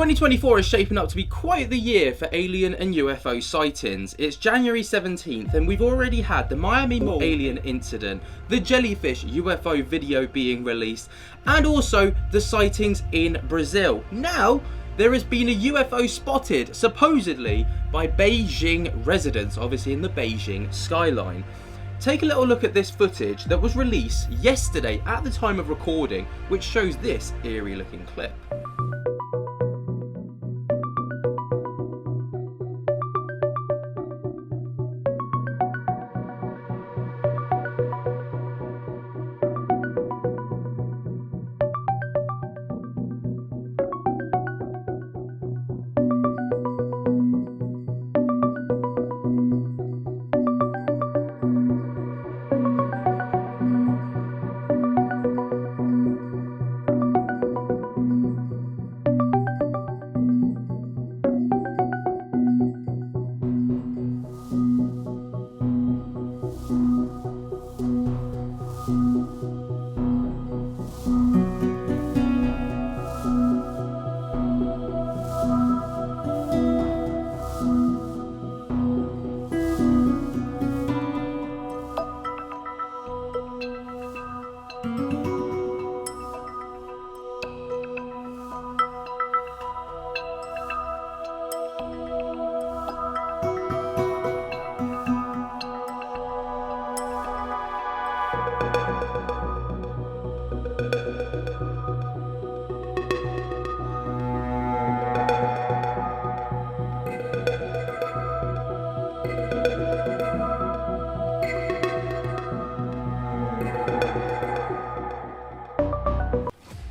2024 is shaping up to be quite the year for alien and UFO sightings. It's January 17th and we've already had the Miami Mall alien incident, the jellyfish UFO video being released, and also the sightings in Brazil. Now, there has been a UFO spotted, supposedly, by Beijing residents, obviously in the Beijing skyline. Take a little look at this footage that was released yesterday at the time of recording, which shows this eerie looking clip.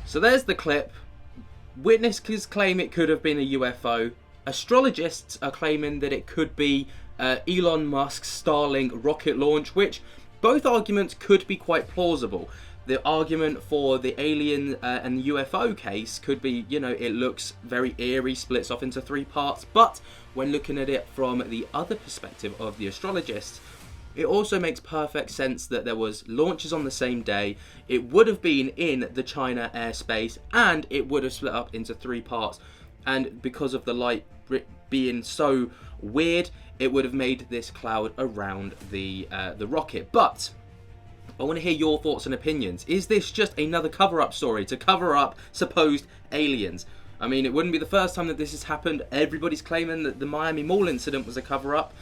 So there's the clip. Witnesses claim it could have been a UFO. Astrologists are claiming that it could be Elon Musk's Starlink rocket launch, which both arguments could be quite plausible. The argument for the alien and UFO case could be, you know, it looks very eerie, splits off into three parts, but when looking at it from the other perspective of the astrologists, it also makes perfect sense that there was launches on the same day, it would have been in the China airspace, and it would have split up into three parts. And because of the light being so weird, it would have made this cloud around the rocket. But I want to hear your thoughts and opinions. Is this just another cover-up story to cover up supposed aliens? I mean, it wouldn't be the first time that this has happened. Everybody's claiming that the Miami Mall incident was a cover-up.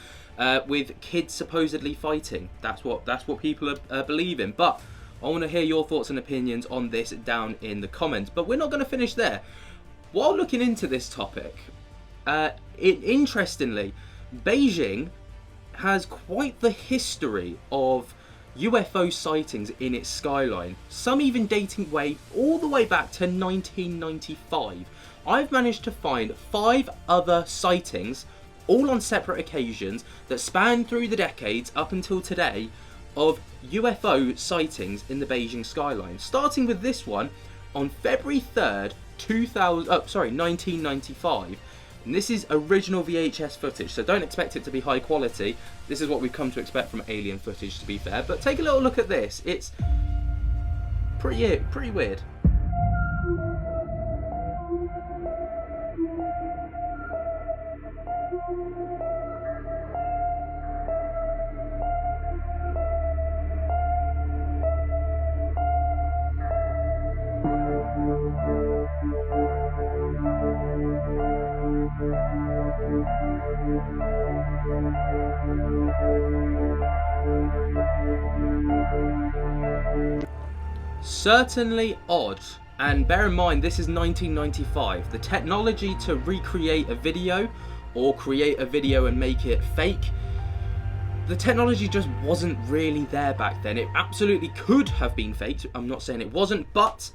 With kids supposedly fighting. That's what people are believing. But I want to hear your thoughts and opinions on this down in the comments. But we're not going to finish there. While looking into this topic, interestingly, Beijing has quite the history of UFO sightings in its skyline. Some even dating all the way back to 1995. I've managed to find 5 other sightings, all on separate occasions, that span through the decades up until today, of UFO sightings in the Beijing skyline. Starting with this one on February 3rd, 1995. And this is original VHS footage, so don't expect it to be high quality. This is what we've come to expect from alien footage, to be fair. But take a little look at this. It's pretty weird. Certainly odd, and bear in mind this is 1995. The technology to recreate a video or create a video and make it fake, the technology just wasn't really there back then. It absolutely could have been faked. I'm not saying it wasn't, but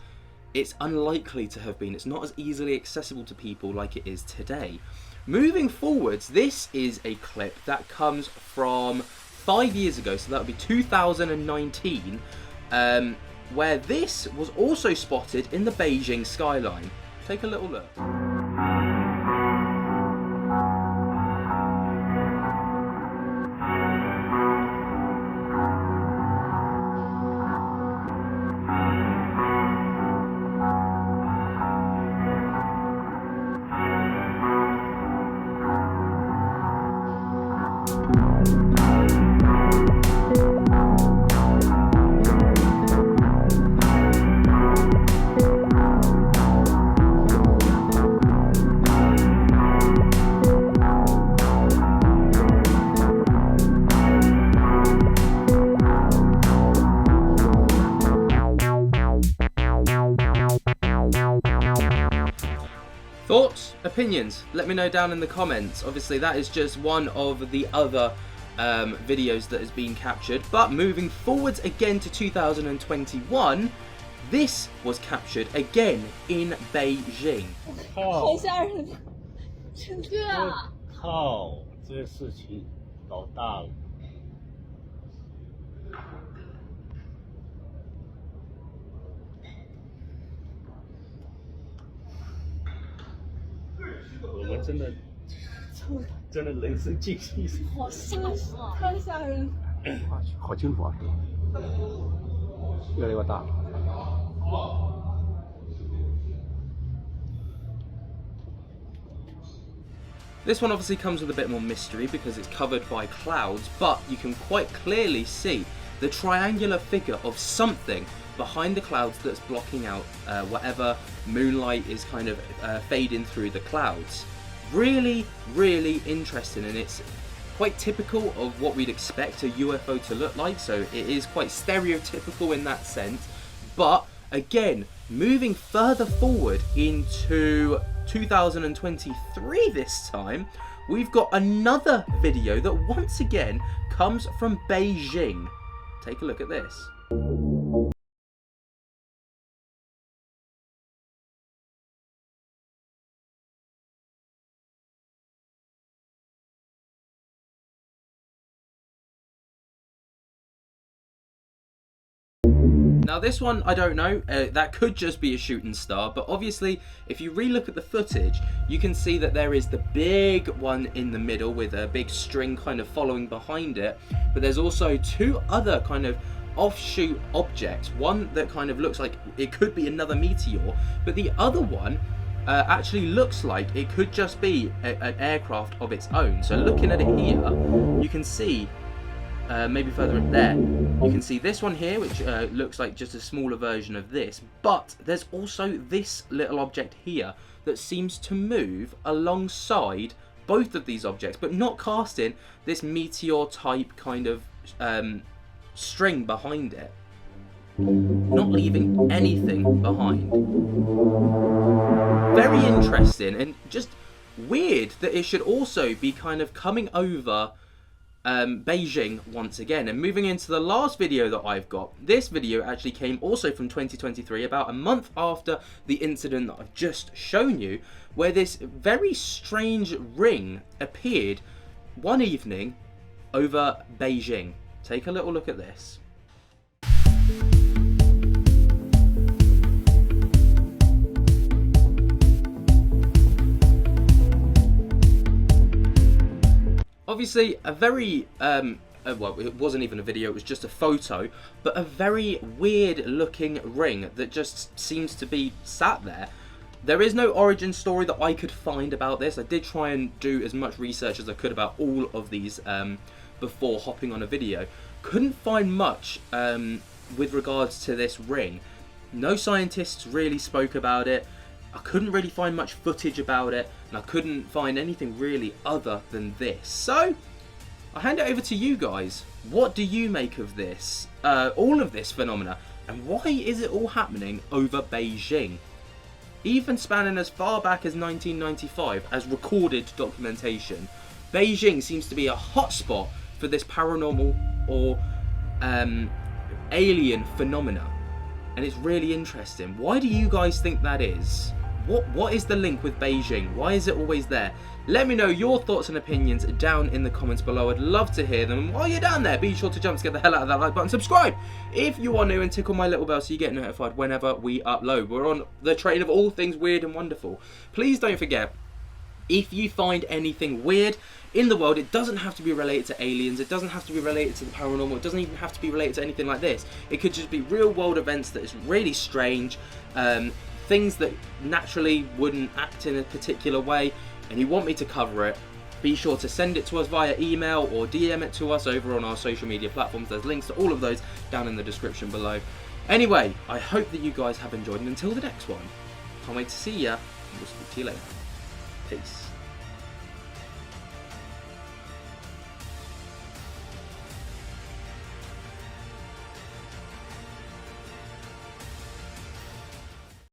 it's unlikely to have been. It's not as easily accessible to people like it is today. Moving forwards, this is a clip that comes from 5 years ago, so that would be 2019, where this was also spotted in the Beijing skyline. Take a little look. Thoughts, opinions, let me know down in the comments. Obviously that is just one of the other videos that has been captured, but moving forwards again to 2021, this was captured again in Beijing. 好吓人，真的。对啊，靠，这事情搞大了。我们真的人生尽地是。好吓人，太吓人。好清楚啊，越来越大。This one obviously comes with a bit more mystery because it's covered by clouds, but you can quite clearly see the triangular figure of something behind the clouds that's blocking out whatever moonlight is kind of fading through the clouds. Really, really interesting, and it's quite typical of what we'd expect a UFO to look like, so it is quite stereotypical in that sense. But again, moving further forward into 2023 this time, we've got another video that once again comes from Beijing. Take a look at this. Now this one, I don't know, that could just be a shooting star, but obviously if you re-look at the footage, you can see that there is the big one in the middle with a big string kind of following behind it, but there's also two other kind of offshoot objects, one that kind of looks like it could be another meteor, but the other one actually looks like it could just be an aircraft of its own. So looking at it here, you can see maybe further up there, you can see this one here, which looks like just a smaller version of this, but there's also this little object here that seems to move alongside both of these objects, but not casting this meteor type kind of string behind it, not leaving anything behind. Very interesting, and just weird that it should also be kind of coming over Beijing once again. And moving into the last video that I've got, this video actually came also from 2023, about a month after the incident that I've just shown you, where this very strange ring appeared one evening over Beijing. Take a little look at this. Obviously a very, well, it wasn't even a video, it was just a photo, but a very weird looking ring that just seems to be sat there. There is no origin story that I could find about this. I did try and do as much research as I could about all of these before hopping on a video. Couldn't find much with regards to this ring. No scientists really spoke about it. I couldn't really find much footage about it, and I couldn't find anything really other than this. So, I'll hand it over to you guys. What do you make of this, all of this phenomena, and why is it all happening over Beijing? Even spanning as far back as 1995 as recorded documentation, Beijing seems to be a hotspot for this paranormal or alien phenomena. And it's really interesting. Why do you guys think that is? What is the link with Beijing? Why is it always there? Let me know your thoughts and opinions down in the comments below. I'd love to hear them. And while you're down there, be sure to jump to get the hell out of that like button. Subscribe if you are new, and tickle my little bell so you get notified whenever we upload. We're on the train of all things weird and wonderful. Please don't forget, if you find anything weird in the world, it doesn't have to be related to aliens, it doesn't have to be related to the paranormal, it doesn't even have to be related to anything like this. It could just be real world events that is really strange, things that naturally wouldn't act in a particular way, and you want me to cover it, be sure to send it to us via email or DM it to us over on our social media platforms. There's links to all of those down in the description below. Anyway, I hope that you guys have enjoyed, and until the next one, can't wait to see ya, and we'll speak to you later. Peace.